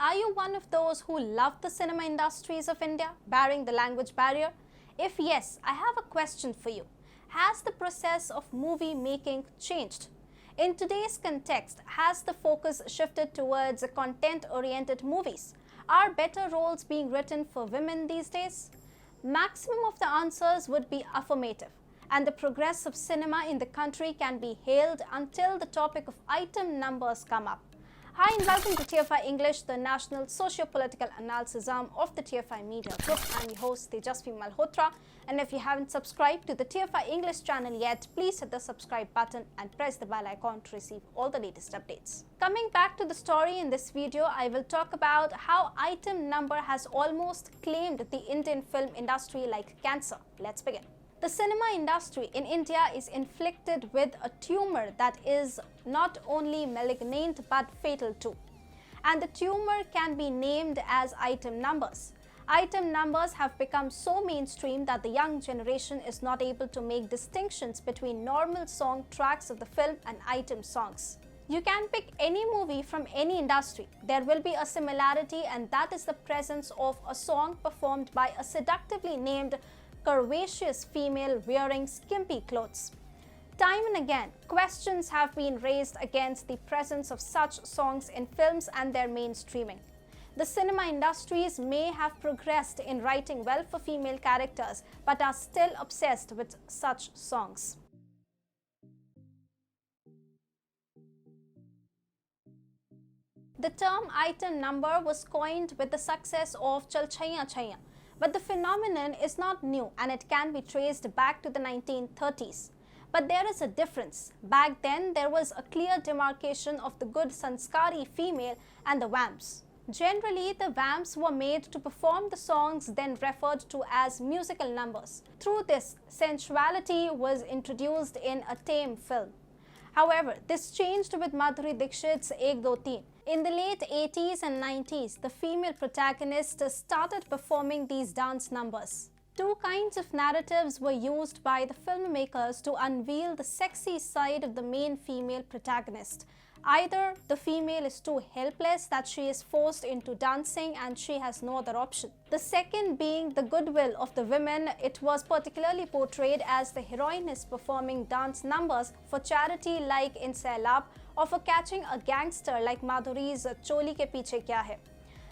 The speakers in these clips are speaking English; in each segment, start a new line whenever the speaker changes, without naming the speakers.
Are you one of those who love the cinema industries of India, barring the language barrier? If yes, I have a question for you. Has the process of movie making changed? In today's context, has the focus shifted towards content-oriented movies? Are better roles being written for women these days? Maximum of the answers would be affirmative, and the progress of cinema in the country can be hailed until the topic of item numbers come up. Hi and welcome to TFI English, the national socio-political analysis arm of the TFI Media Group. I'm your host Tejasvi Malhotra, and if you haven't subscribed to the TFI English channel yet, please hit the subscribe button and press the bell icon to receive all the latest updates. Coming back to the story in this video, I will talk about how item number has almost claimed the Indian film industry like cancer. Let's begin. The cinema industry in India is inflicted with a tumor that is not only malignant but fatal too. And the tumor can be named as item numbers. Item numbers have become so mainstream that the young generation is not able to make distinctions between normal song tracks of the film and item songs. You can pick any movie from any industry. There will be a similarity, and that is the presence of a song performed by a seductively named curvaceous female wearing skimpy clothes. Time and again, questions have been raised against the presence of such songs in films and their mainstreaming. The cinema industries may have progressed in writing well for female characters, but are still obsessed with such songs. The term item number was coined with the success of Chal Chaiya Chaiya. But the phenomenon is not new, and it can be traced back to the 1930s. But there is a difference. Back then, there was a clear demarcation of the good sanskari female and the vamps. Generally, the vamps were made to perform the songs then referred to as musical numbers. Through this, sensuality was introduced in a tame film. However, this changed with Madhuri Dixit's Ek Do Teen. In the late 80s and 90s, the female protagonist started performing these dance numbers. Two kinds of narratives were used by the filmmakers to unveil the sexy side of the main female protagonist. Either the female is too helpless that she is forced into dancing and she has no other option. The second being the goodwill of the women. It was particularly portrayed as the heroine is performing dance numbers for charity like in Sailab, or for catching a gangster like Madhuri's Choli Ke Piche Kya Hai.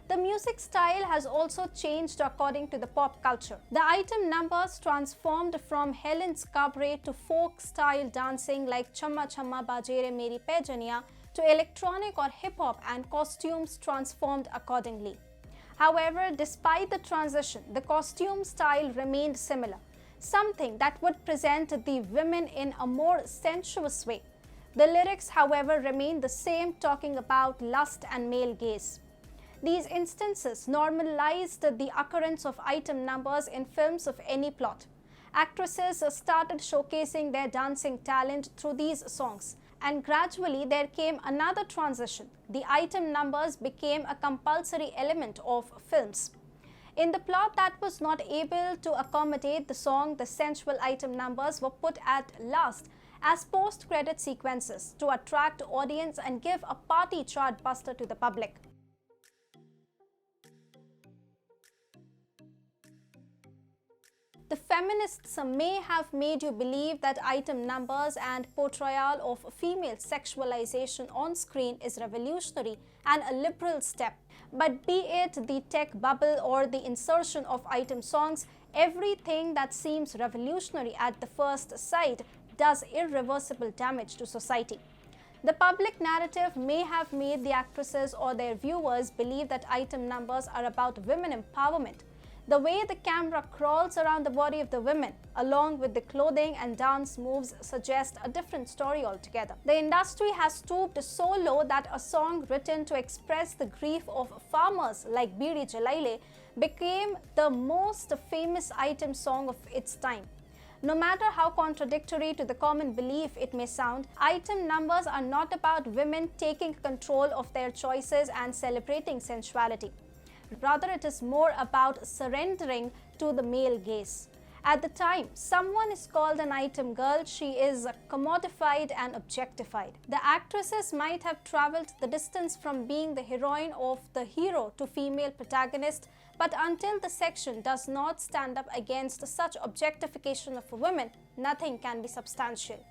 The music style has also changed according to the pop culture. The item numbers transformed from Helen's cabaret to folk-style dancing like Chamma Chamma Bajere Meri Pejaniya to electronic or hip-hop, and costumes transformed accordingly. However, despite the transition, the costume style remained similar, something that would present the women in a more sensuous way. The lyrics, however, remained the same, talking about lust and male gaze. These instances normalized the occurrence of item numbers in films of any plot. Actresses started showcasing their dancing talent through these songs, and gradually there came another transition. The item numbers became a compulsory element of films. In the plot that was not able to accommodate the song, the sensual item numbers were put at last as post-credit sequences to attract audience and give a party chart buster to the public. The feminists may have made you believe that item numbers and portrayal of female sexualization on screen is revolutionary and a liberal step. But be it the tech bubble or the insertion of item songs, everything that seems revolutionary at the first sight does irreversible damage to society. The public narrative may have made the actresses or their viewers believe that item numbers are about women empowerment. The way the camera crawls around the body of the women, along with the clothing and dance moves, suggest a different story altogether. The industry has stooped so low that a song written to express the grief of farmers like Bidi Jalaile became the most famous item song of its time. No matter how contradictory to the common belief it may sound, item numbers are not about women taking control of their choices and celebrating sensuality. Rather, it is more about surrendering to the male gaze. At the time someone is called an item girl, she is commodified and objectified. The actresses might have traveled the distance from being the heroine of the hero to female protagonist, but until the section does not stand up against such objectification of women, nothing can be substantial.